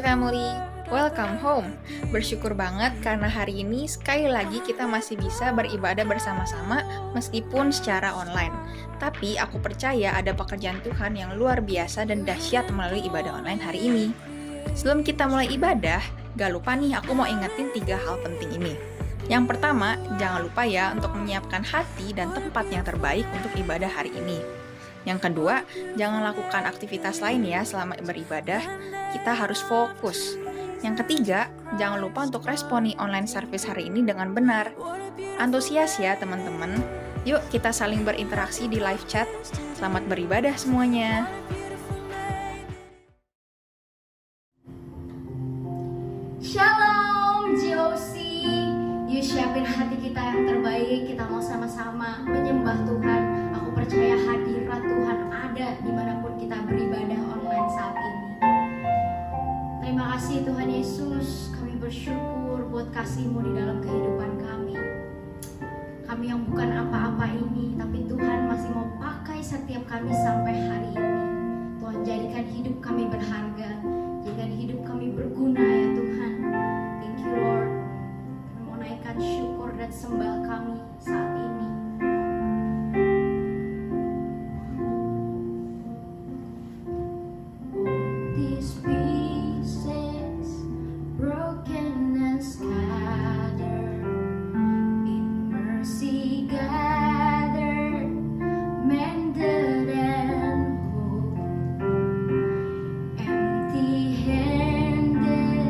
Mercy Family, welcome home. Bersyukur banget karena hari ini sekali lagi kita masih bisa beribadah bersama-sama meskipun secara online. Tapi aku percaya ada pekerjaan Tuhan yang luar biasa dan dahsyat melalui ibadah online hari ini. Sebelum kita mulai ibadah, gak lupa nih aku mau ingetin 3 hal penting ini. Yang pertama, jangan lupa ya untuk menyiapkan hati dan tempat yang terbaik untuk ibadah hari ini. Yang kedua, jangan lakukan aktivitas lain ya selama beribadah, kita harus fokus. Yang ketiga, jangan lupa untuk responi online service hari ini dengan benar. Antusias ya teman-teman. Yuk kita saling berinteraksi di live chat. Selamat beribadah semuanya. Shalom Josie, yuk siapin hati kita yang terbaik. Kita mau sama-sama menyembah Tuhan. Aku percaya hadirat Tuhan ada dimanapun kita beribadah online saat ini. Terima kasih Tuhan Yesus, kami bersyukur buat kasih-Mu di dalam kehidupan kami. Kami yang bukan apa-apa ini, tapi Tuhan masih mau pakai setiap kami sampai hari ini. Tuhan jadikan hidup kami berharga, jadikan hidup kami berguna ya Tuhan. Thank you Lord. Kami mau naikkan syukur dan sembah kami saat ini. These pieces broken and scattered, in mercy gathered, mended and whole, empty-handed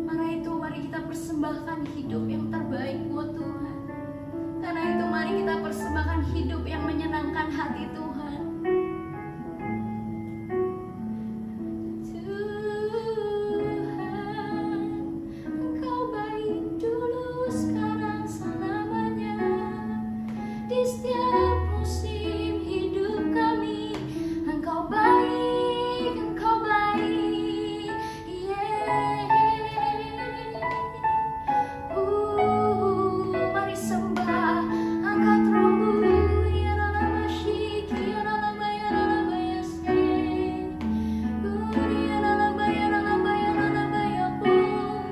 Karena itu mari kita persembahkan hidup yang terbaik buat Tuhan. Karena itu mari kita persembahkan hidup yang menyenangkan hati Tuhan. Tuhan, Engkau baik dulu, sekarang, selamanya. Di setiap musim hidup kami, Engkau baik, Engkau baik. Mari sembah, angkat rohmu, ya dalam asyik, ya dalam bayar, dalam bayar sih. Ya dalam bayar, dalam bayar, dalam bayar pun.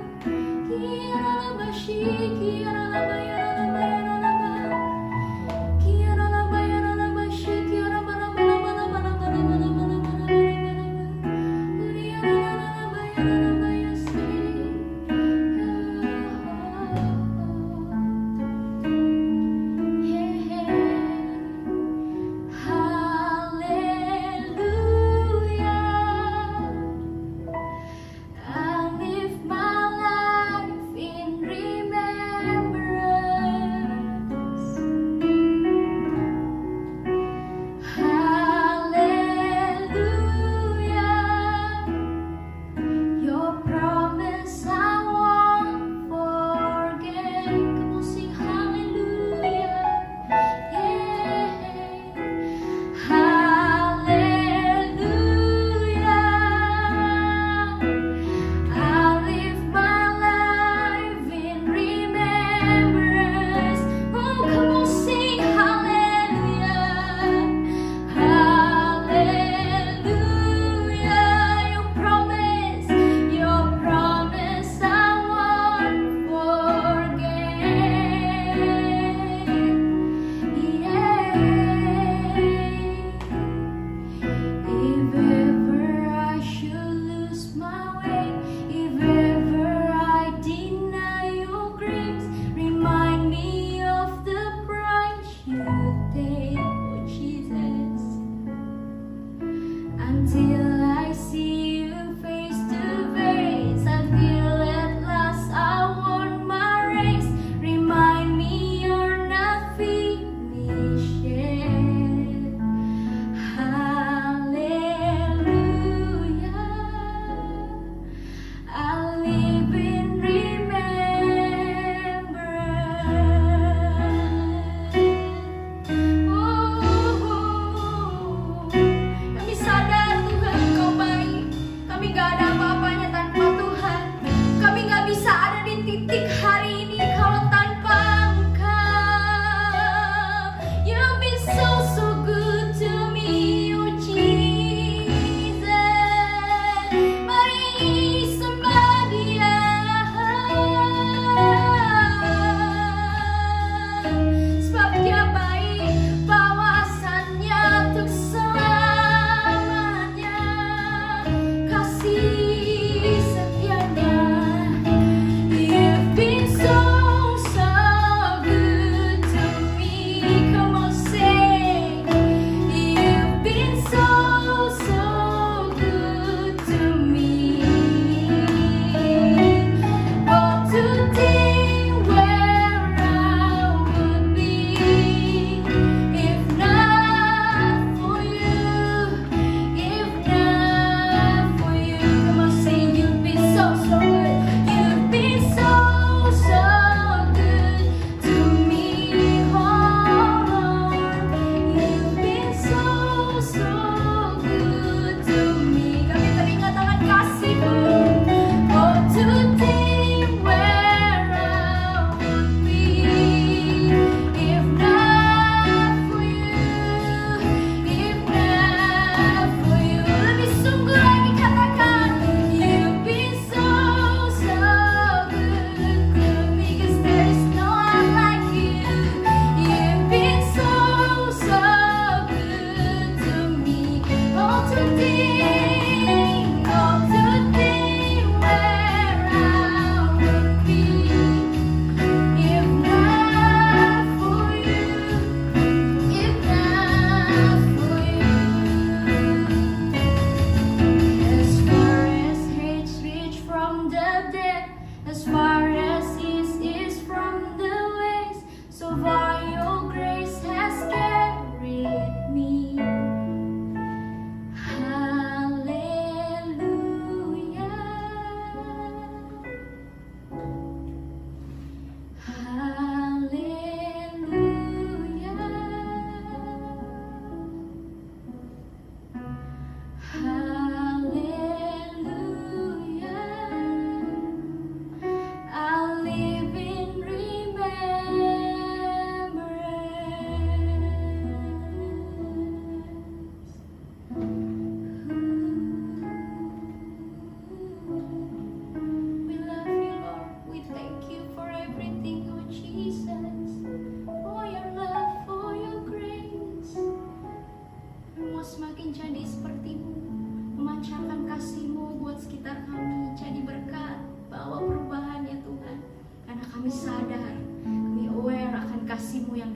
Ya dalam asyik, ya dalam bayar, dalam bayar, dalam bayar. Ya dalam bayar, dalam asyik, ya dalam bayar, dalam bayar, dalam bayar, dalam bayar, dalam bayar. Ya dalam bayar, dalam bayar sih. Your promise I won't forget. Kamu sing hallelujah, yeah. Hallelujah. I live my life in remembrance. Oh, come on, sing hallelujah. Hallelujah. Your promise I won't forget. Yeah. If ever I should lose my way, if ever I deny your grace, remind me of the price you paid, oh Jesus. Until I see you face to face, until at last I won my race, remind me you're not finished yet. Hallelujah. I live in remembrance. Kami sadar Tuhan Engkau baik. Kami gak ada apa-apanya tanpa Tuhan. Kami gak bisa ada di titik hari ini kalau tanpa Engkau. You've been so good to me, oh Jesus. Mari sembah Dia. Sebab Dia baik, bawasannya untuk selamanya. Kasih setianya. You've been so good to me. Come on, sing. You've been so good to me. Oh, to think where I would be if not for you, if not for you. Come on, sing. You've been so good. You've been so good to me, oh Lord. You've been so good to me. Kami teringat akan kasih-Mu. Oh, to think where I would be if not for you, if not for you. Lebih sungguh lagi katakan, you've been so good to me, 'cause there is no one like you. You've been so good to me. Oh, to think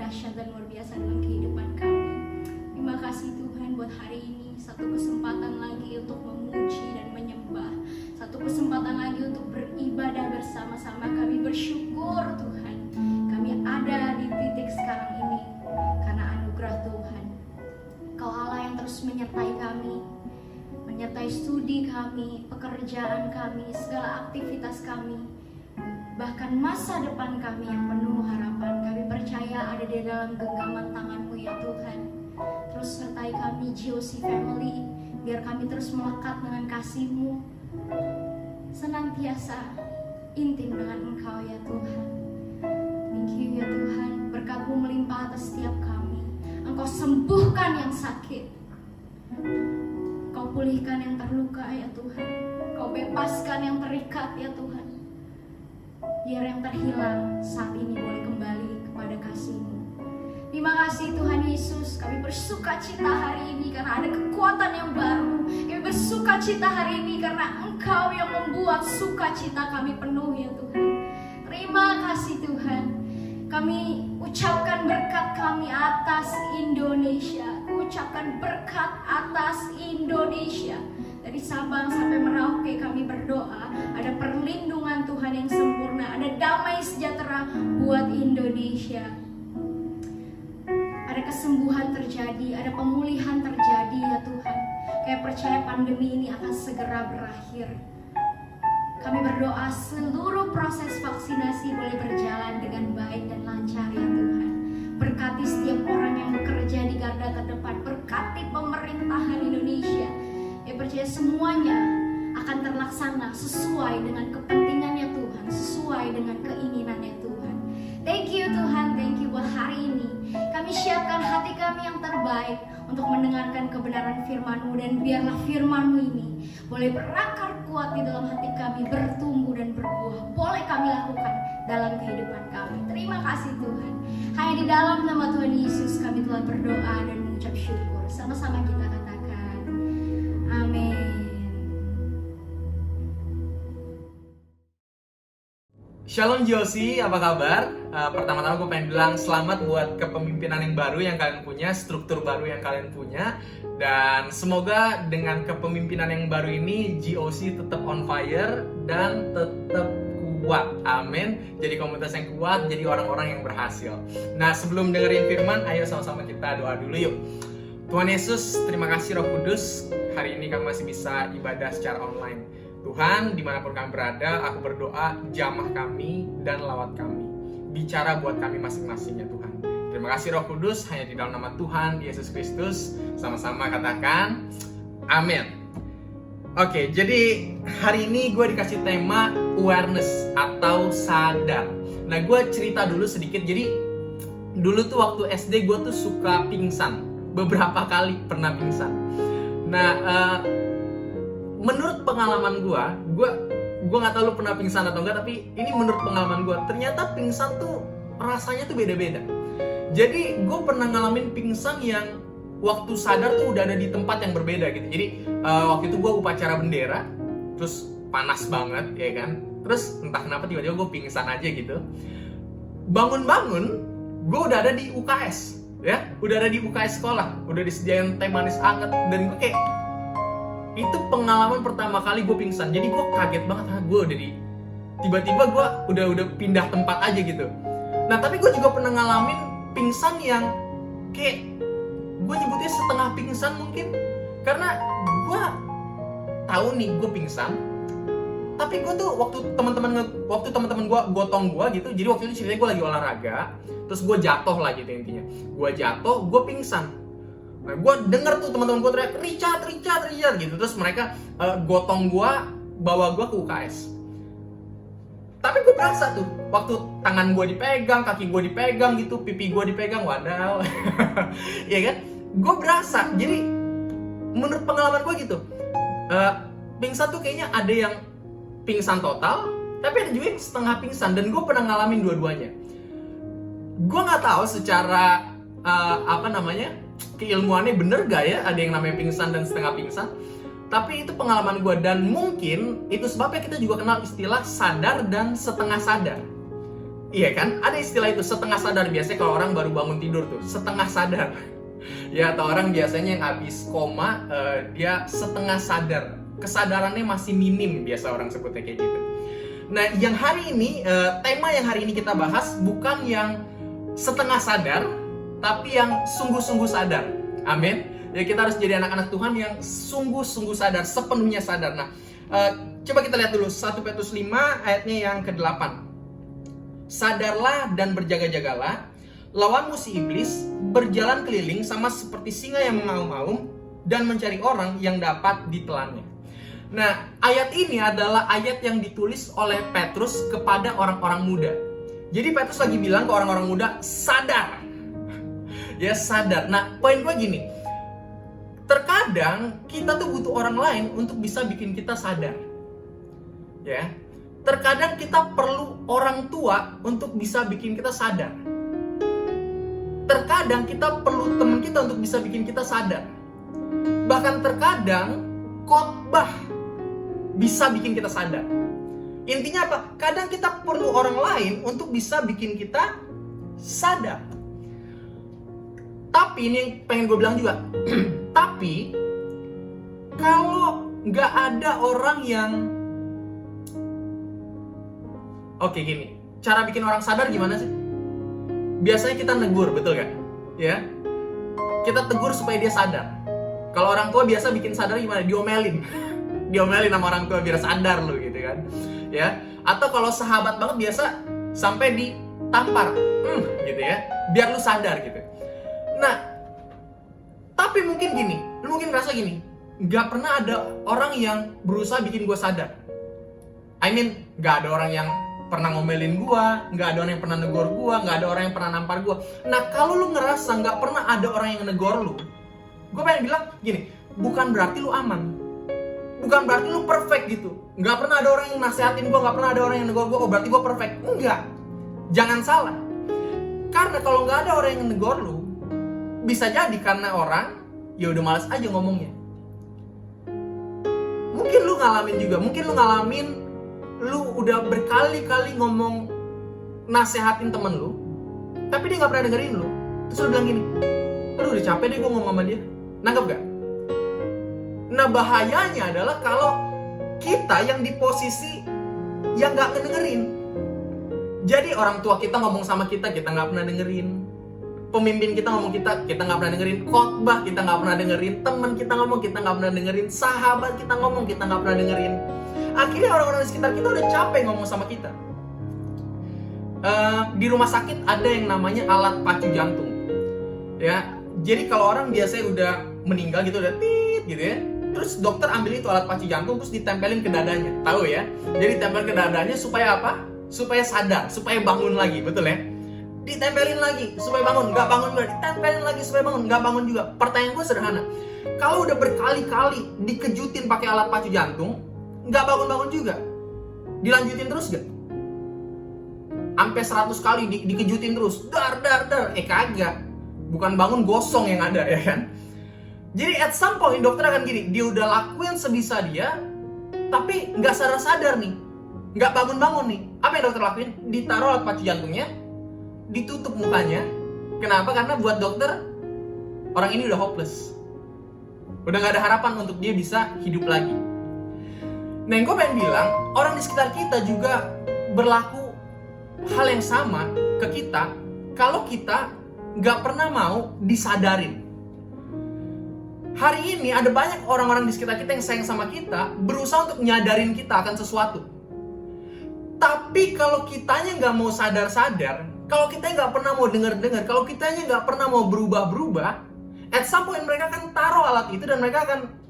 dahsyat dan luar biasa dalam kehidupan kami. Terima kasih Tuhan buat hari ini, satu kesempatan lagi untuk memuji dan menyembah, satu kesempatan lagi untuk beribadah bersama-sama. Kami bersyukur Tuhan, kami ada di titik sekarang ini karena anugerah Tuhan. Kau Allah yang terus menyertai kami, menyertai studi kami, pekerjaan kami, segala aktivitas kami, bahkan masa depan kami yang penuh harapan. Kami percaya ada di dalam genggaman tangan-Mu ya Tuhan. Terus sertai kami GOC Family, biar kami terus melekat dengan kasih-Mu, senantiasa intim dengan Engkau ya Tuhan. Thank you ya Tuhan, berkat-Mu melimpah atas setiap kami. Engkau sembuhkan yang sakit, Kau pulihkan yang terluka ya Tuhan, Kau bebaskan yang terikat ya Tuhan. Biar yang terhilang saat ini boleh kembali kepada kasih-Mu. Terima kasih Tuhan Yesus, kami bersuka cita hari ini karena ada kekuatan yang baru. Kami bersuka cita hari ini karena Engkau yang membuat sukacita kami penuh ya Tuhan. Terima kasih Tuhan. Kami ucapkan berkat kami atas Indonesia. Ucapkan berkat atas Indonesia. Dari Sabang sampai Merauke kami berdoa ada perlindungan Tuhan yang sempurna, ada damai sejahtera buat Indonesia. Ada kesembuhan terjadi, ada pemulihan terjadi ya Tuhan. Kayak percaya pandemi ini akan segera berakhir. Kami berdoa seluruh proses vaksinasi boleh berjalan dengan baik dan lancar ya Tuhan. Berkati setiap orang yang bekerja di garda terdepan, berkati pemerintahan Indonesia. Ya percaya semuanya akan terlaksana sesuai dengan kepentingannya Tuhan, sesuai dengan keinginannya Tuhan. Thank you Tuhan, thank you buat hari ini. Kami siapkan hati kami yang terbaik untuk mendengarkan kebenaran firman-Mu, dan biarlah firman-Mu ini boleh berakar kuat di dalam hati kami, bertumbuh dan berbuah. Boleh kami lakukan dalam kehidupan kami. Terima kasih Tuhan. Hanya di dalam nama Tuhan Yesus kami telah berdoa dan mengucap syukur. Sama-sama kita katakan amin. Shalom GOC, apa kabar? Pertama-tama gue pengen bilang selamat buat kepemimpinan yang baru yang kalian punya, struktur baru yang kalian punya. Dan semoga dengan kepemimpinan yang baru ini GOC tetap on fire dan tetap kuat. Amin. Jadi komunitas yang kuat, jadi orang-orang yang berhasil. Nah, sebelum dengerin firman, ayo sama-sama kita doa dulu yuk. Tuhan Yesus, terima kasih Roh Kudus. Hari ini kami masih bisa ibadah secara online. Tuhan, dimanapun kami berada, aku berdoa jamah kami dan lawat kami. Bicara buat kami masing-masing ya Tuhan. Terima kasih Roh Kudus, hanya di dalam nama Tuhan Yesus Kristus. Sama-sama katakan amin. Oke, jadi hari ini gue dikasih tema awareness atau sadar. Nah, gue cerita dulu sedikit. Jadi dulu tuh waktu SD gue tuh suka pingsan. Beberapa kali pernah pingsan. Nah, menurut pengalaman gue nggak tahu lu pernah pingsan atau enggak, tapi ini menurut pengalaman gue, ternyata pingsan tuh rasanya tuh beda-beda. Jadi gue pernah ngalamin pingsan yang waktu sadar tuh udah ada di tempat yang berbeda gitu. Jadi waktu itu gue upacara bendera, terus panas banget ya kan, terus entah kenapa tiba-tiba gue pingsan aja gitu. Bangun-bangun gue udah ada di UKS ya, udah ada di UKS sekolah, udah disediain teh manis anget, dan gue kayak itu pengalaman pertama kali gue pingsan. Jadi gue kaget banget, gue udah di tiba-tiba gue udah pindah tempat aja gitu. Nah, tapi gue juga pernah ngalamin pingsan yang kayak gue nyebutnya setengah pingsan mungkin, karena gue tahu nih gue pingsan, tapi gue tuh waktu teman-teman gue gotong gue gitu. Jadi waktu itu ceritanya gue lagi olahraga, terus gue jatuh lah gitu intinya. Gue jatuh, gue pingsan. Nah, gue denger tuh teman-teman gue teriak Richard gitu. Terus mereka gotong gue, bawa gue ke UKS. Tapi gue berasa tuh waktu tangan gue dipegang, kaki gue dipegang gitu, pipi gue dipegang, wadaw. Iya kan? Gue berasa. Jadi menurut pengalaman gue gitu, pingsan tuh kayaknya ada yang pingsan total, tapi ada juga yang setengah pingsan. Dan gue pernah ngalamin dua-duanya. Gue nggak tahu secara keilmuannya bener gak ya ada yang namanya pingsan dan setengah pingsan. Tapi itu pengalaman gue, dan mungkin itu sebabnya kita juga kenal istilah sadar dan setengah sadar. Iya kan? Ada istilah itu, setengah sadar. Biasanya kalau orang baru bangun tidur tuh, setengah sadar. Ya, atau orang biasanya yang habis koma, dia setengah sadar. Kesadarannya masih minim, biasa orang sebutnya kayak gitu. Nah, yang hari ini, tema yang hari ini kita bahas bukan yang setengah sadar, tapi yang sungguh-sungguh sadar. Amin. Ya, kita harus jadi anak-anak Tuhan yang sungguh-sungguh sadar, sepenuhnya sadar. Nah, coba kita lihat dulu 1 Petrus 5 ayatnya yang ke-8. Sadarlah dan berjaga-jagalah, lawan musuh iblis berjalan keliling sama seperti singa yang mengaum-aum dan mencari orang yang dapat ditelannya. Nah, ayat ini adalah ayat yang ditulis oleh Petrus kepada orang-orang muda. Jadi Petrus lagi bilang ke orang-orang muda, sadar. Ya, sadar. Nah, poin gue gini, terkadang kita tuh butuh orang lain untuk bisa bikin kita sadar. Ya, terkadang kita perlu orang tua untuk bisa bikin kita sadar. Terkadang kita perlu teman kita untuk bisa bikin kita sadar. Bahkan terkadang khotbah bisa bikin kita sadar. Intinya apa? Kadang kita perlu orang lain untuk bisa bikin kita sadar. Tapi ini yang pengen gue bilang juga. Tapi kalau nggak ada orang yang Oke, gini, cara bikin orang sadar gimana sih? Biasanya kita negur, betul gak? Ya, kita tegur supaya dia sadar. Kalau orang tua biasa bikin sadar gimana? Diomelin. Diomelin sama orang tua biar sadar lo gitu kan. Ya, atau kalau sahabat banget biasa sampai ditampar, gitu ya, biar lu sadar gitu. Nah, tapi mungkin gini, lu mungkin merasa gini, nggak pernah ada orang yang berusaha bikin gue sadar. Nggak ada orang yang pernah ngomelin gua, nggak ada orang yang pernah negor gua, nggak ada orang yang pernah nampar gua. Nah, kalau lu ngerasa nggak pernah ada orang yang negor lu, gua pengen bilang gini, bukan berarti lu aman, bukan berarti lu perfect gitu. Nggak pernah ada orang yang nasehatin gua, nggak pernah ada orang yang negor gua, oh berarti gua perfect. Enggak, jangan salah. Karena kalau nggak ada orang yang negor lu, bisa jadi karena orang ya udah malas aja ngomongnya. Mungkin lu ngalamin juga, lu udah berkali-kali ngomong nasehatin temen lu, tapi dia gak pernah dengerin lu. Terus lu bilang gini, aduh udah capek deh gue ngomong sama dia. Nangkep gak? Nah, bahayanya adalah kalau kita yang di posisi yang gak ngedengerin. Jadi orang tua kita ngomong sama kita gak pernah dengerin. Pemimpin kita ngomong kita gak pernah dengerin. Khotbah kita gak pernah dengerin. Teman kita ngomong kita gak pernah dengerin. Sahabat kita ngomong kita gak pernah dengerin. Akhirnya orang-orang di sekitar kita udah capek ngomong sama kita. Di rumah sakit ada yang namanya alat pacu jantung. Ya, jadi kalau orang biasanya udah meninggal gitu, udah tit gitu ya, terus dokter ambil itu alat pacu jantung terus ditempelin ke dadanya. Tahu ya? Jadi ditempel ke dadanya supaya apa? Supaya sadar, supaya bangun lagi, betul ya? Ditempelin lagi supaya bangun, nggak bangun juga. Ditempelin lagi supaya bangun, nggak bangun juga. Pertanyaan gue sederhana. Kalau udah berkali-kali dikejutin pakai alat pacu jantung, nggak bangun-bangun juga, dilanjutin terus gak? Sampai 100 kali dikejutin terus, dar, kagak. Bukan bangun, gosong yang ada, ya kan? Jadi at some point dokter akan gini, dia udah lakuin sebisa dia, tapi nggak sadar-sadar nih, nggak bangun-bangun nih. Apa yang dokter lakuin? Ditaruh alat pacu jantungnya, ditutup mukanya. Kenapa? Karena buat dokter, orang ini udah hopeless. Udah nggak ada harapan untuk dia bisa hidup lagi. Nah, yang gue pengen bilang, orang di sekitar kita juga berlaku hal yang sama ke kita kalau kita nggak pernah mau disadarin. Hari ini ada banyak orang-orang di sekitar kita yang sayang sama kita, berusaha untuk nyadarin kita akan sesuatu. Tapi kalau kitanya nggak mau sadar-sadar, kalau kita nggak pernah mau denger-denger, kalau kitanya nggak pernah mau berubah-berubah, at some point mereka akan taruh alat itu dan mereka akan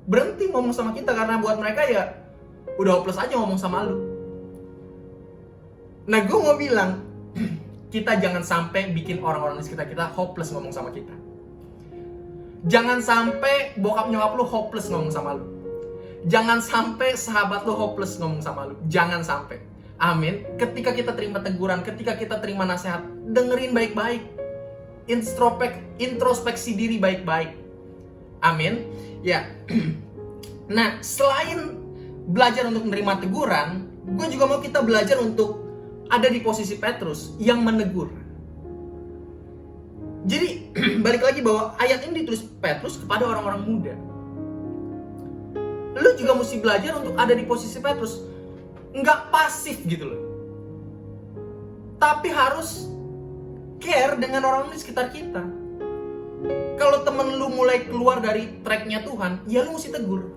berhenti ngomong sama kita, karena buat mereka ya udah hopeless aja ngomong sama lu. Nah, gue mau bilang, kita jangan sampai bikin orang-orang di sekitar kita hopeless ngomong sama kita. Jangan sampai bokap nyokap lu hopeless ngomong sama lu. Jangan sampai sahabat lu hopeless ngomong sama lu. Jangan sampai. Amin. Ketika kita terima teguran, ketika kita terima nasihat, dengerin baik-baik. Introspeksi diri baik-baik. Amin. Ya. Nah, selain belajar untuk menerima teguran, gue juga mau kita belajar untuk ada di posisi Petrus yang menegur. Jadi balik lagi bahwa ayat ini ditulis Petrus kepada orang-orang muda. Lu juga mesti belajar untuk ada di posisi Petrus, nggak pasif gitu loh, tapi harus care dengan orang di sekitar kita. Kalau temen lu mulai keluar dari tracknya Tuhan, ya lu mesti tegur.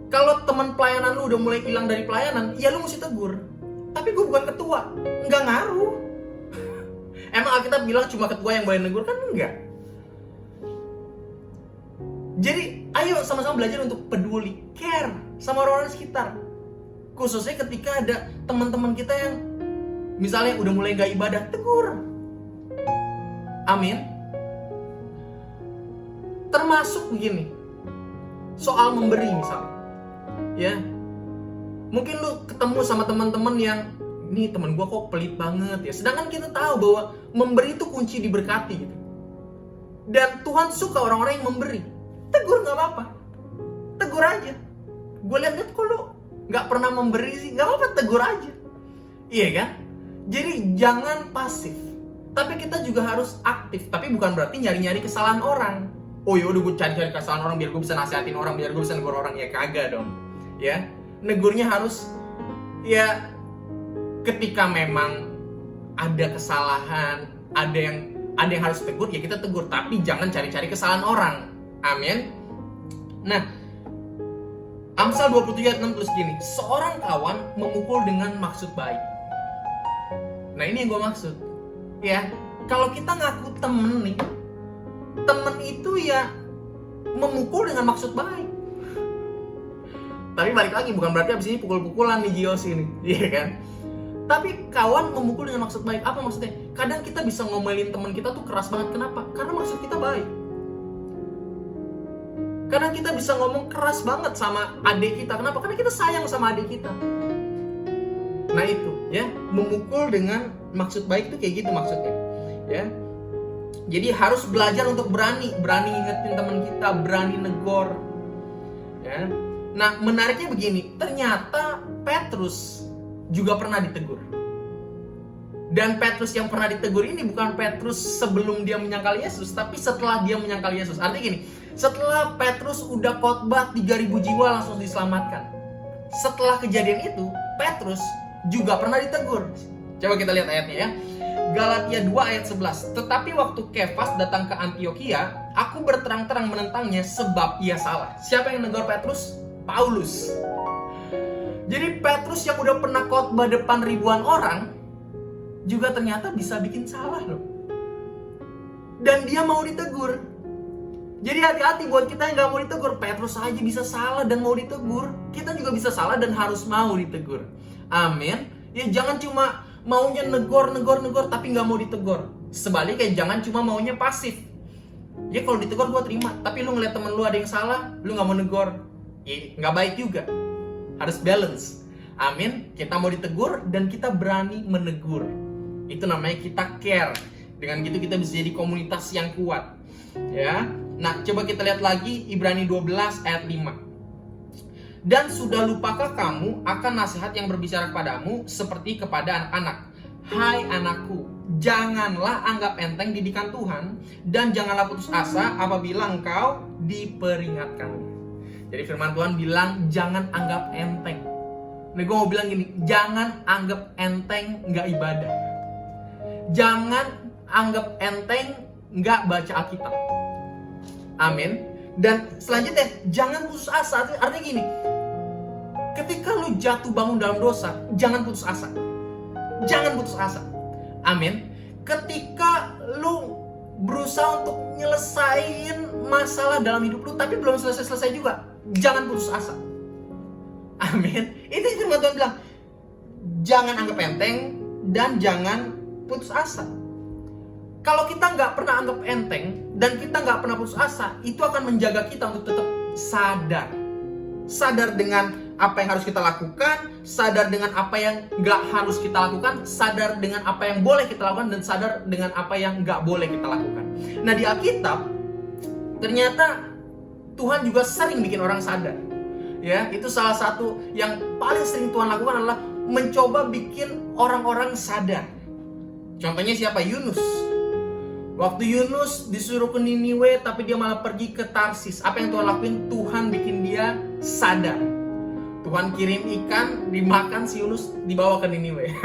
Kalau teman pelayanan lu udah mulai hilang dari pelayanan, ya lu mesti tegur. Tapi gue bukan ketua, nggak ngaruh. Emang Alkitab bilang cuma ketua yang boleh negur? Kan enggak. Jadi ayo sama-sama belajar untuk peduli, care sama orang-orang di sekitar. Khususnya ketika ada teman-teman kita yang misalnya udah mulai gak ibadah, tegur. Amin. Termasuk begini, soal memberi misalnya, ya. Mungkin lu ketemu sama teman-teman yang, nih teman gua kok pelit banget ya. Sedangkan kita tahu bahwa memberi itu kunci diberkati gitu. Dan Tuhan suka orang-orang yang memberi. Tegur nggak apa-apa, tegur aja. Gue lihat kok lu nggak pernah memberi sih, nggak apa-apa, tegur aja. Iya kan? Jadi jangan pasif, tapi kita juga harus aktif. Tapi bukan berarti nyari-nyari kesalahan orang. Oh ya udah gue cari-cari kesalahan orang biar gue bisa nasihatin orang, biar gue bisa negur orang. Ya kagak dong. Ya, negurnya harus ya ketika memang ada kesalahan, ada yang harus tegur, ya kita tegur. Tapi jangan cari-cari kesalahan orang. Amin. Nah, Amsal 27 ayat 6 tulis gini, seorang kawan memukul dengan maksud baik. Nah ini yang gue maksud. Ya, kalau kita ngaku temen nih, temen itu ya memukul dengan maksud baik. Tapi balik lagi, bukan berarti abis ini pukul-pukulan nih Gios ini, iya kan? Tapi kawan memukul dengan maksud baik. Apa maksudnya? Kadang kita bisa ngomelin teman kita tuh keras banget. Kenapa? Karena maksud kita baik. Kadang kita bisa ngomong keras banget sama adik kita. Kenapa? Karena kita sayang sama adik kita. Nah itu, ya, memukul dengan maksud baik itu kayak gitu maksudnya, ya. Jadi harus belajar untuk berani ngingetin teman kita, berani negor, ya. Nah menariknya begini, ternyata Petrus juga pernah ditegur. Dan Petrus yang pernah ditegur ini bukan Petrus sebelum dia menyangkal Yesus, tapi setelah dia menyangkal Yesus. Artinya gini, setelah Petrus udah khotbah 3.000 jiwa langsung diselamatkan. Setelah kejadian itu, Petrus juga pernah ditegur. Coba kita lihat ayatnya ya. Galatia 2 ayat 11. Tetapi waktu Kefas datang ke Antiokhia, aku berterang-terang menentangnya sebab ia salah. Siapa yang negur Petrus? Paulus. Jadi Petrus yang udah pernah khotbah depan ribuan orang juga ternyata bisa bikin salah loh. Dan dia mau ditegur. Jadi hati-hati buat kita yang gak mau ditegur. Petrus aja bisa salah dan mau ditegur. Kita juga bisa salah dan harus mau ditegur. Amin. Ya jangan cuma maunya negor tapi gak mau ditegur. Sebaliknya jangan cuma maunya pasif. Ya kalau ditegur gue terima, tapi lu ngeliat temen lu ada yang salah, lu gak mau negor, ya gak baik juga. Harus balance. Amin. Kita mau ditegur dan kita berani menegur. Itu namanya kita care. Dengan gitu kita bisa jadi komunitas yang kuat. Ya. Nah, coba kita lihat lagi Ibrani 12 ayat 5. Dan sudah lupakah kamu akan nasihat yang berbicara kepadamu seperti kepada anak-anak? Hai anakku, janganlah anggap enteng didikan Tuhan dan janganlah putus asa apabila engkau diperingatkannya. Jadi firman Tuhan bilang jangan anggap enteng. Nah, gue mau bilang gini, jangan anggap enteng nggak ibadah. Jangan anggap enteng nggak baca Alkitab. Amin. Dan selanjutnya, jangan putus asa. Artinya gini, ketika lu jatuh bangun dalam dosa, jangan putus asa. Jangan putus asa. Amin. Ketika lu berusaha untuk nyelesain masalah dalam hidup lu, tapi belum selesai-selesai juga, jangan putus asa. Amin. Itu firman Tuhan bilang, jangan anggap enteng dan jangan putus asa. Kalau kita nggak pernah anggap enteng dan kita nggak pernah putus asa, itu akan menjaga kita untuk tetap sadar. Sadar dengan apa yang harus kita lakukan, sadar dengan apa yang nggak harus kita lakukan, sadar dengan apa yang boleh kita lakukan, dan sadar dengan apa yang nggak boleh kita lakukan. Nah di Alkitab, ternyata Tuhan juga sering bikin orang sadar. Ya, itu salah satu yang paling sering Tuhan lakukan adalah mencoba bikin orang-orang sadar. Contohnya siapa? Yunus. Waktu Yunus disuruh ke Niniwe tapi dia malah pergi ke Tarsis. Apa yang Tuhan lakuin? Tuhan bikin dia sadar. Tuhan kirim ikan, dimakan si Yunus, dibawa ke Niniwe.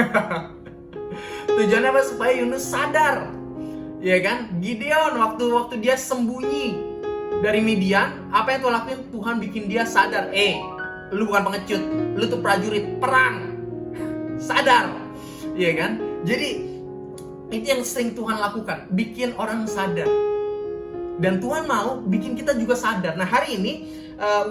Tujuannya apa? Supaya Yunus sadar. Ya kan? Gideon waktu dia sembunyi dari Midian, apa yang Tuhan lakuin? Tuhan bikin dia sadar. Lu bukan pengecut, lu tuh prajurit perang. Sadar. Iya kan? Jadi itu yang sering Tuhan lakukan, bikin orang sadar. Dan Tuhan mau bikin kita juga sadar. Nah, hari ini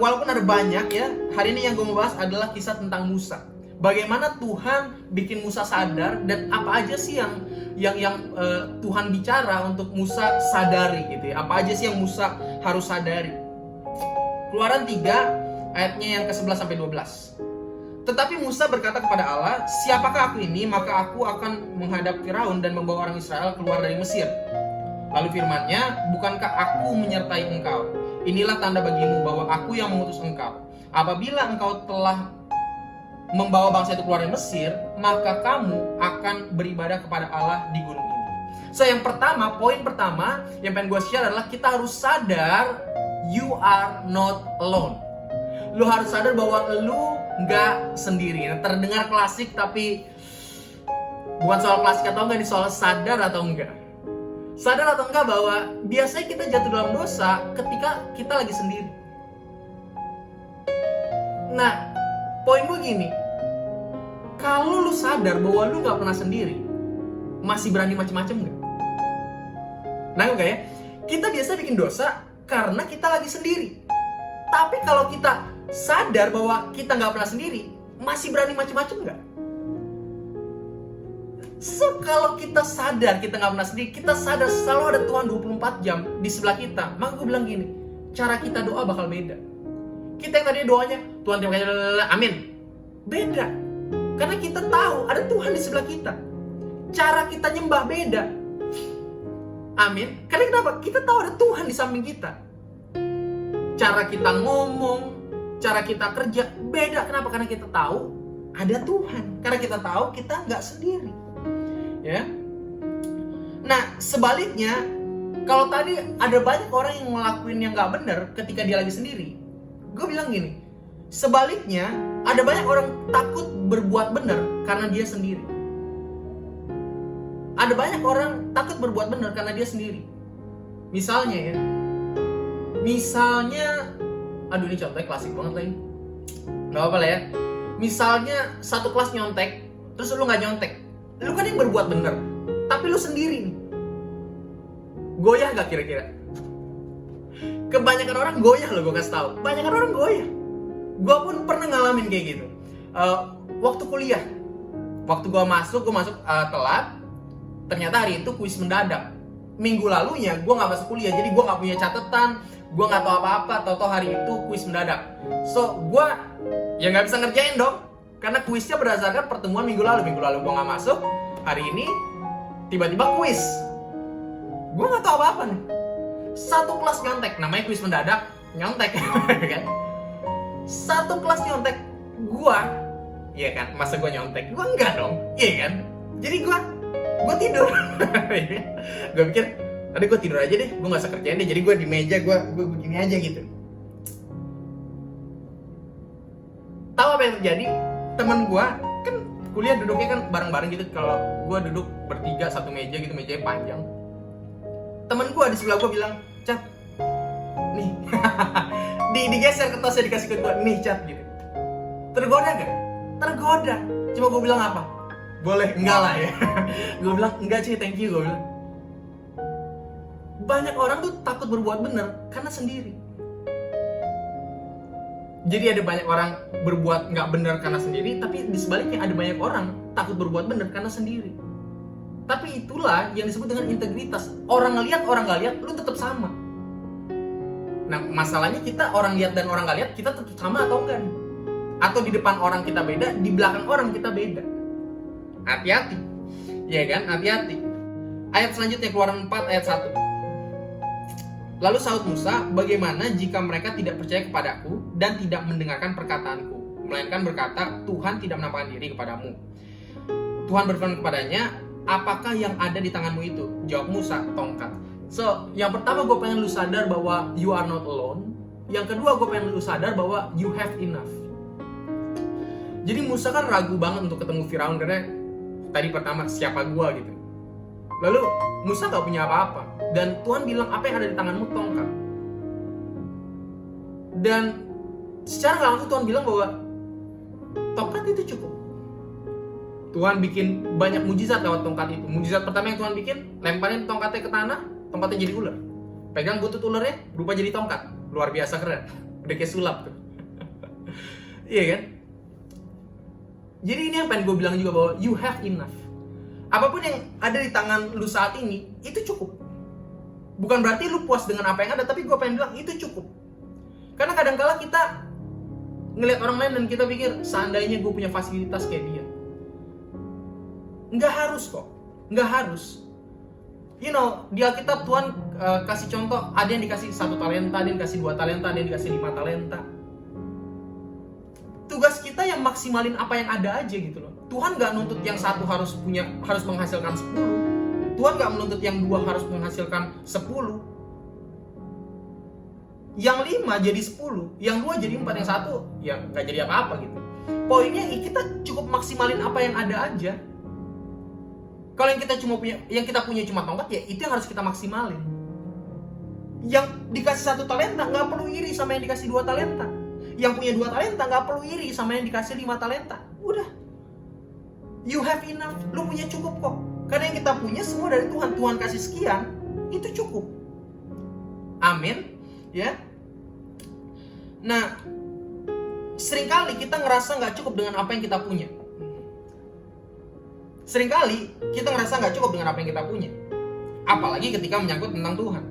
walaupun ada banyak ya, hari ini yang gue mau bahas adalah kisah tentang Musa. Bagaimana Tuhan bikin Musa sadar dan apa aja sih yang Tuhan bicara untuk Musa sadari gitu ya. Apa aja sih yang Musa harus sadari. Keluaran 3 ayatnya yang ke-11 sampai 12. Tetapi Musa berkata kepada Allah, "Siapakah aku ini? Maka aku akan menghadap Firaun dan membawa orang Israel keluar dari Mesir." Lalu firman-Nya, "Bukankah aku menyertai engkau? Inilah tanda bagimu bahwa aku yang mengutus engkau. Apabila engkau telah membawa bangsa itu keluar dari Mesir, maka kamu akan beribadah kepada Allah di gunung ini." So, yang pertama, poin pertama yang pengen gue share adalah kita harus sadar you are not alone. Lu harus sadar bahwa lu nggak sendiri. Nah, terdengar klasik tapi bukan soal klasik atau enggak, ini soal sadar atau enggak. Sadar atau enggak bahwa biasanya kita jatuh dalam dosa ketika kita lagi sendiri. Nah, poin gue gini, kalau lu sadar bahwa lu nggak pernah sendiri, masih berani macem-macem nggak? Nah, enggak ya? Kita biasa bikin dosa karena kita lagi sendiri. Tapi kalau kita sadar bahwa kita nggak pernah sendiri, masih berani macem-macem nggak? So, kalau kita sadar kita nggak pernah sendiri, kita sadar selalu ada Tuhan 24 jam di sebelah kita, maka gue bilang gini, cara kita doa bakal beda. Kita yang tadinya doanya, Tuhan terima kasih, amin. Beda. Karena kita tahu ada Tuhan di sebelah kita. Cara kita nyembah beda. Amin. Karena kenapa? Kita tahu ada Tuhan di samping kita. Cara kita ngomong, cara kita kerja beda. Kenapa? Karena kita tahu ada Tuhan. Karena kita tahu kita nggak sendiri. Ya. Nah, sebaliknya, kalau tadi ada banyak orang yang ngelakuin yang nggak benar ketika dia lagi sendiri, gue bilang gini, sebaliknya ada banyak orang takut berbuat benar karena dia sendiri. Ada banyak orang takut berbuat benar karena dia sendiri. Misalnya, aduh ini contohnya klasik banget lagi. Gak apa-apa lah ya. Misalnya satu kelas nyontek, terus lu gak nyontek. Lu kan yang berbuat bener, tapi lu sendiri nih. Goyah gak kira-kira? Kebanyakan orang goyah loh, gue kasih tahu. Kebanyakan orang goyah. Gue pun pernah ngalamin kayak gitu. Waktu kuliah, waktu gue masuk telat. Ternyata hari itu kuis mendadak. Minggu lalunya gue gak masuk kuliah, jadi gue gak punya catatan, gue gak tahu apa-apa, tahu-tahu hari itu kuis mendadak. So, gue ya gak bisa ngerjain dong, karena kuisnya berdasarkan pertemuan minggu lalu. Minggu lalu gue gak masuk, hari ini tiba-tiba kuis. Gue gak tahu apa-apa nih. Satu kelas nyontek, namanya kuis mendadak, nyontek kan? Satu kelas nyontek, gue, iya kan, masa gue nyontek? Gue enggak dong, iya kan? Jadi gue tidur. Gue pikir, tadi gue tidur aja deh, gue gak usah kerjain deh. Jadi gue di meja, gue begini aja gitu. Tahu apa yang terjadi? Temen gue kan kuliah duduknya kan bareng-bareng gitu. Kalau gue duduk bertiga satu meja gitu, mejanya panjang. Temen gue di sebelah gue bilang, "Cat, nih." digeser kertasnya, dikasih ke gue, "Nih Cat," gitu. Tergoda gak? Tergoda. Cuma gue bilang apa? Boleh, enggak lah ya. Gue bilang, "Enggak sih, thank you." Gue bilang. Banyak orang tuh takut berbuat benar karena sendiri. Jadi ada banyak orang berbuat nggak benar karena sendiri, tapi di sebaliknya ada banyak orang takut berbuat benar karena sendiri. Tapi itulah yang disebut dengan integritas. Orang ngelihat, orang nggak lihat, lu tetap sama. Nah, masalahnya kita orang lihat dan orang nggak lihat, kita tetap sama atau enggak? Atau di depan orang kita beda, di belakang orang kita beda. Hati-hati, ya kan? Hati-hati. Ayat selanjutnya, Keluaran 4 ayat 1. Lalu sahut Musa, "Bagaimana jika mereka tidak percaya kepadaku dan tidak mendengarkan perkataanku? melainkan berkata, Tuhan tidak menampakkan diri kepadamu. Tuhan berfirman kepadanya, apakah yang ada di tanganmu itu? Jawab Musa, tongkat. So, yang pertama gue pengen lu sadar bahwa you are not alone. Yang kedua gue pengen lu sadar bahwa you have enough. Jadi Musa kan ragu banget untuk ketemu Firaun karena tadi pertama, siapa gue gitu. Lalu Musa gak punya apa-apa. Dan Tuhan bilang, apa yang ada di tanganmu? Tongkat. Dan secara gak langsung Tuhan bilang bahwa tongkat itu cukup. Tuhan bikin banyak mujizat lewat tongkat itu. Mujizat pertama yang Tuhan bikin, lemparin tongkatnya ke tanah, tongkatnya jadi ular. Pegang butut ularnya, berubah jadi tongkat. Luar biasa keren. Udah kayak sulap tuh. Iya kan? Jadi ini yang pengen gue bilang juga bahwa you have enough. Apapun yang ada di tangan lu saat ini, itu cukup. Bukan berarti lu puas dengan apa yang ada, tapi gue pengen bilang itu cukup. Karena kadang-kala kita ngelihat orang lain dan kita pikir, seandainya gue punya fasilitas kayak dia. Nggak harus kok, nggak harus. You know, di Alkitab Tuhan kasih contoh, ada yang dikasih 1 talenta, ada yang dikasih 2 talenta, ada yang dikasih 5 talenta. Tugas kita yang maksimalin apa yang ada aja gitu loh. Tuhan nggak nuntut yang 1 harus menghasilkan 10. Tuhan nggak menuntut yang 2 harus menghasilkan 10. Yang 5 jadi 10, yang 2 jadi 4, yang 1 ya nggak jadi apa-apa gitu. Poinnya kita cukup maksimalin apa yang ada aja. Kalau yang kita punya cuma tongkat, ya itu yang harus kita maksimalin. Yang dikasih 1 talenta nggak perlu iri sama yang dikasih 2 talenta. Yang punya 2 talenta nggak perlu iri sama yang dikasih 5 talenta. Udah, you have enough, lu punya cukup kok. Karena yang kita punya semua dari Tuhan. Tuhan kasih sekian, itu cukup. Amin. Ya. Nah, seringkali kita ngerasa nggak cukup dengan apa yang kita punya. Seringkali kita ngerasa nggak cukup dengan apa yang kita punya. Apalagi ketika menyangkut tentang Tuhan.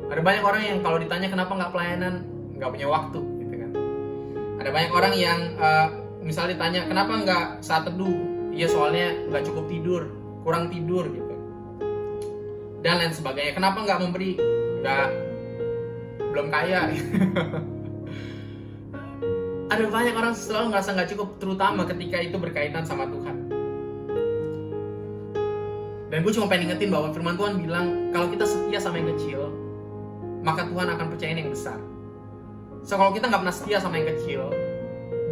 Ada banyak orang yang kalau ditanya kenapa nggak pelayanan, nggak punya waktu, gitu kan. Ada banyak orang yang misalnya ditanya kenapa nggak saat teduh, iya soalnya nggak cukup tidur, kurang tidur gitu. Dan lain sebagainya. Kenapa nggak memberi? Belum kaya. Ada banyak orang selalu ngerasa nggak cukup, terutama ketika itu berkaitan sama Tuhan. Dan gue cuma pengen ingetin bahwa firman Tuhan bilang, kalau kita setia sama yang kecil, maka Tuhan akan percayain yang besar. So, kalau kita nggak pernah setia sama yang kecil,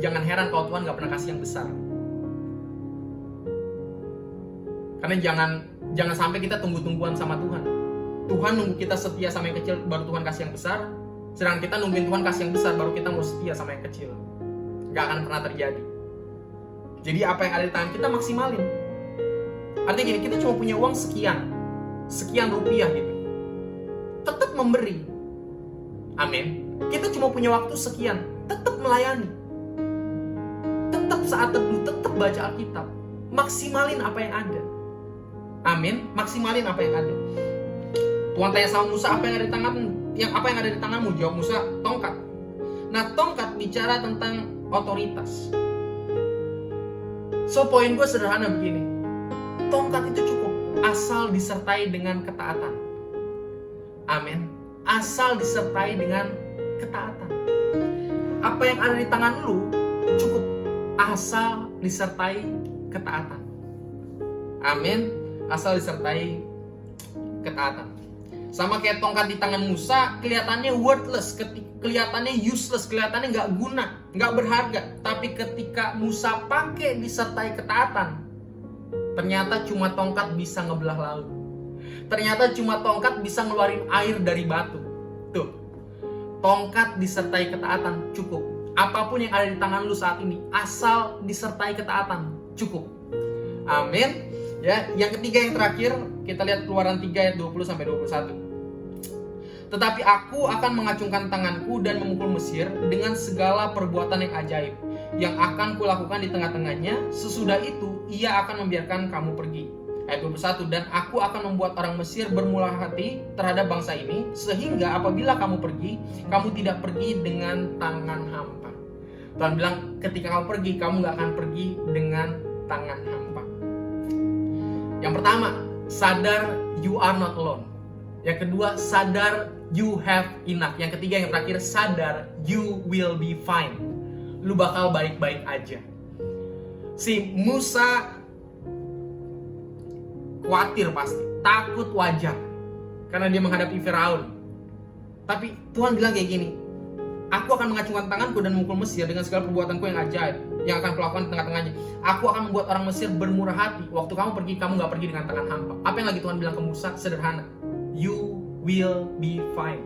jangan heran kalau Tuhan nggak pernah kasih yang besar. Karena jangan sampai kita tunggu-tungguan sama Tuhan. Tuhan nunggu kita setia sama yang kecil, baru Tuhan kasih yang besar. Sedangkan kita nungguin Tuhan kasih yang besar, baru kita mau setia sama yang kecil. Gak akan pernah terjadi. Jadi apa yang ada di tangan kita maksimalin. Artinya gini, kita cuma punya uang sekian rupiah gitu. Tetap memberi. Amin. Kita cuma punya waktu sekian, tetap melayani. Tetap saat teduh, tetap baca Alkitab. Maksimalin apa yang ada. Amin. Maksimalin apa yang ada. Tuhan tanya sama Musa, apa yang ada di tanganmu? Apa yang ada di tanganmu? Jawab Musa, tongkat. Nah, tongkat bicara tentang otoritas. So, poin gue sederhana begini. Tongkat itu cukup asal disertai dengan ketaatan. Amin. Asal disertai dengan ketaatan. Apa yang ada di tangan lu cukup asal disertai ketaatan. Amin. Asal disertai ketaatan. Sama kayak tongkat di tangan Musa, kelihatannya worthless, kelihatannya useless, kelihatannya nggak guna, nggak berharga. Tapi ketika Musa pakai disertai ketaatan, ternyata cuma tongkat bisa ngebelah laut. Ternyata cuma tongkat bisa ngeluarin air dari batu. Tuh, tongkat disertai ketaatan cukup. Apapun yang ada di tangan lu saat ini, asal disertai ketaatan cukup. Amin. Ya, yang ketiga yang terakhir, kita lihat Keluaran 3 ayat 20-21. Tetapi aku akan mengacungkan tanganku dan memukul Mesir dengan segala perbuatan yang ajaib yang akan kulakukan di tengah-tengahnya. Sesudah itu ia akan membiarkan kamu pergi. Ayat 21, dan aku akan membuat orang Mesir bermurah hati terhadap bangsa ini, sehingga apabila kamu pergi, kamu tidak pergi dengan tangan hampa. Tuhan bilang, ketika kamu pergi, kamu gak akan pergi dengan tangan hampa. Yang pertama, sadar you are not alone. Yang kedua, sadar you have enough. Yang ketiga, yang terakhir, sadar you will be fine. lu bakal baik-baik aja. Si Musa khawatir pasti, takut wajar, karena dia menghadapi Firaun. Tapi Tuhan bilang kayak gini, aku akan mengacungkan tanganku dan memukul Mesir dengan segala perbuatanku yang ajaib yang akan kulakukan di tengah-tengahnya. Aku akan membuat orang Mesir bermurah hati. Waktu kamu pergi, kamu gak pergi dengan tangan hampa. Apa yang lagi Tuhan bilang ke Musa? Sederhana, you will be fine.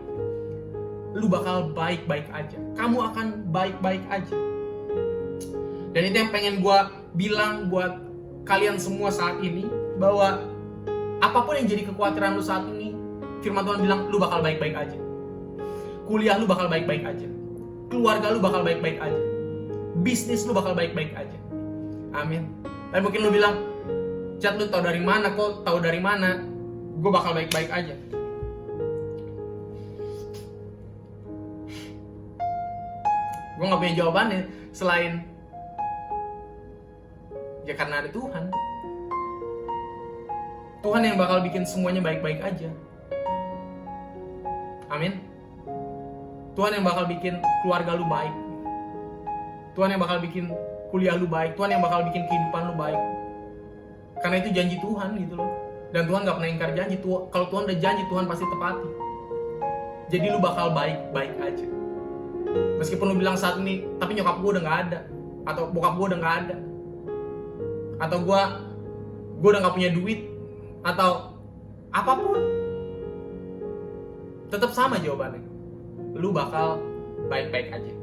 Lu bakal baik-baik aja. Kamu akan baik-baik aja. Dan itu yang pengen gue bilang buat kalian semua saat ini, bahwa apapun yang jadi kekhawatiran lu saat ini, firman Tuhan bilang lu bakal baik-baik aja. Kuliah lu bakal baik-baik aja. Keluarga lu bakal baik-baik aja. Bisnis lu bakal baik-baik aja. Amin. Tapi mungkin lu bilang, Chat, lu tahu dari mana kok? Tahu dari mana? Gue bakal baik-baik aja. Gue gak punya jawabannya selain ya karena ada Tuhan. Tuhan yang bakal bikin semuanya baik-baik aja. Amin. Tuhan yang bakal bikin keluarga lu baik. Tuhan yang bakal bikin kuliah lu baik. Tuhan yang bakal bikin kehidupan lu baik. Karena itu janji Tuhan gitu loh. Dan Tuhan gak pernah ingkar janji. Kalau Tuhan udah janji, Tuhan pasti tepati. Jadi lu bakal baik-baik aja. Meskipun lu bilang saat ini, tapi nyokap gue udah gak ada, atau bokap gue udah gak ada, atau gue udah gak punya duit, atau apapun, tetap sama jawabannya. Lu bakal baik-baik aja.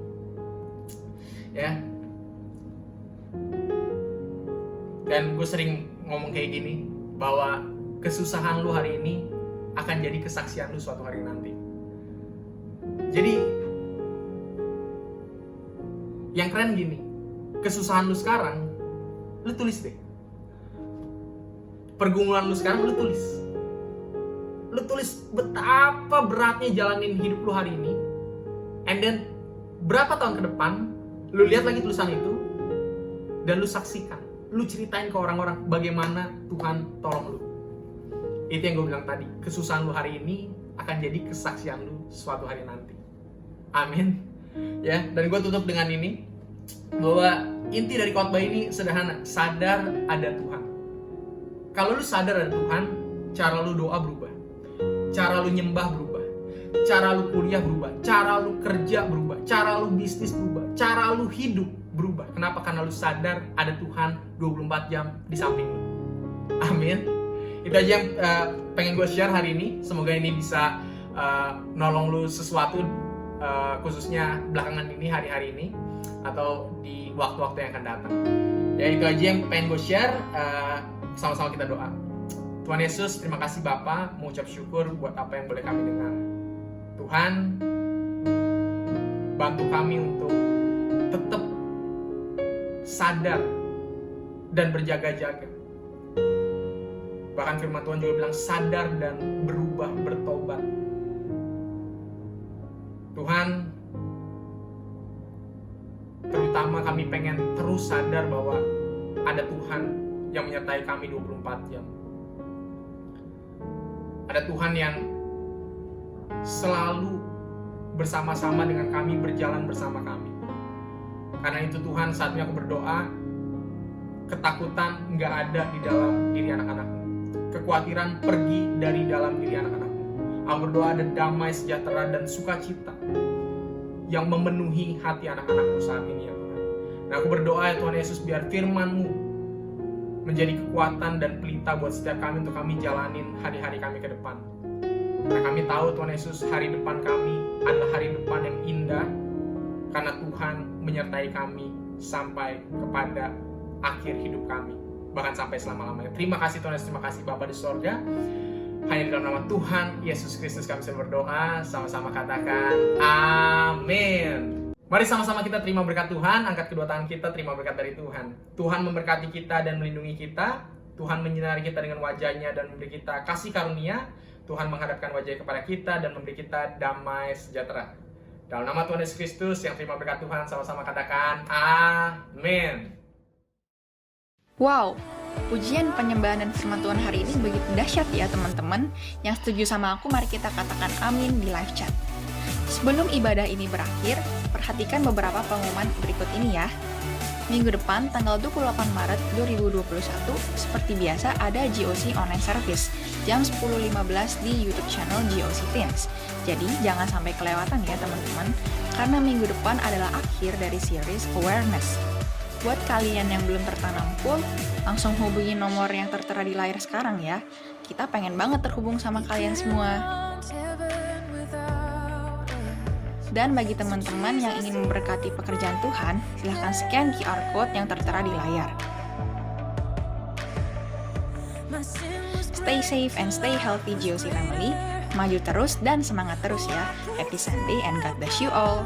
Ya. Dan gue sering ngomong kayak gini, bahwa kesusahan lu hari ini akan jadi kesaksian lu suatu hari nanti. Jadi yang keren gini, kesusahan lu sekarang, lu tulis deh. Pergumulan lu sekarang, lu tulis. Lu tulis betapa beratnya jalanin hidup lu hari ini. And then, berapa tahun ke depan, lu lihat lagi tulisan itu, dan lu saksikan. Lu ceritain ke orang-orang bagaimana Tuhan tolong lu. Itu yang gue bilang tadi, kesusahan lu hari ini akan jadi kesaksian lu suatu hari nanti. Amin. Ya, dan gue tutup dengan ini, bahwa inti dari khotbah ini sederhana, sadar ada Tuhan. Kalau lu sadar ada Tuhan, cara lu doa berubah, cara lu nyembah berubah, cara lu kuliah berubah, cara lu kerja berubah, cara lu bisnis berubah, cara lu hidup berubah. Kenapa? Karena lu sadar ada Tuhan 24 jam di samping lu. Amin. Itu aja yang pengen gue share hari ini. Semoga ini bisa nolong lu sesuatu, khususnya belakangan ini, hari-hari ini, atau di waktu-waktu yang akan datang. Ya, itu aja yang pengen gue share. Sama-sama kita doa. Tuhan Yesus, terima kasih Bapa, mengucap syukur buat apa yang boleh kami dengar. Tuhan, bantu kami untuk tetap sadar dan berjaga-jaga. Bahkan firman Tuhan juga bilang sadar dan berubah, bertobat. Tuhan, terutama kami pengen terus sadar bahwa ada Tuhan yang menyertai kami 24 jam. Ada Tuhan yang selalu bersama-sama dengan kami, berjalan bersama kami. Karena itu Tuhan, saat ini aku berdoa, ketakutan nggak ada di dalam diri anak-anakmu. Kekhawatiran pergi dari dalam diri anak-anakmu. Aku berdoa ada damai, sejahtera, dan sukacita yang memenuhi hati anak-anakmu saat ini ya Tuhan. Nah, aku berdoa ya Tuhan Yesus, biar firman-Mu menjadi kekuatan dan pelita buat setiap kami untuk kami jalanin hari-hari kami ke depan. Karena kami tahu Tuhan Yesus, hari depan kami adalah hari depan yang indah, karena Tuhan menyertai kami sampai kepada akhir hidup kami, bahkan sampai selama-lamanya. Terima kasih Tuhan Yesus, terima kasih Bapa di sorga. Hanya di dalam nama Tuhan Yesus Kristus kami bisa berdoa. Sama-sama katakan amin. Mari sama-sama kita terima berkat Tuhan. Angkat kedua tangan kita, terima berkat dari Tuhan. Tuhan memberkati kita dan melindungi kita. Tuhan menyinari kita dengan wajah-Nya dan memberi kita kasih karunia. Tuhan menghadapkan wajah kepada kita dan memberi kita damai sejahtera. Dalam nama Tuhan Yesus Kristus yang terima berkat Tuhan, sama-sama katakan amin. Wow, pujian, penyembahan, dan firman Tuhan hari ini begitu dahsyat ya teman-teman. Yang setuju sama aku, mari kita katakan amin di live chat. Sebelum ibadah ini berakhir, Perhatikan beberapa pengumuman berikut ini ya. Minggu depan, tanggal 28 Maret 2021, seperti biasa ada GOC Online Service, jam 10.15 di YouTube channel GOC Teens. Jadi, jangan sampai kelewatan ya teman-teman, karena minggu depan adalah akhir dari series Awareness. Buat kalian yang belum tertanam full, langsung hubungi nomor yang tertera di layar sekarang ya. Kita pengen banget terhubung sama kalian semua. Dan bagi teman-teman yang ingin memberkati pekerjaan Tuhan, silahkan scan QR Code yang tertera di layar. Stay safe and stay healthy GOC family. Maju terus dan semangat terus ya. Happy Sunday and God bless you all.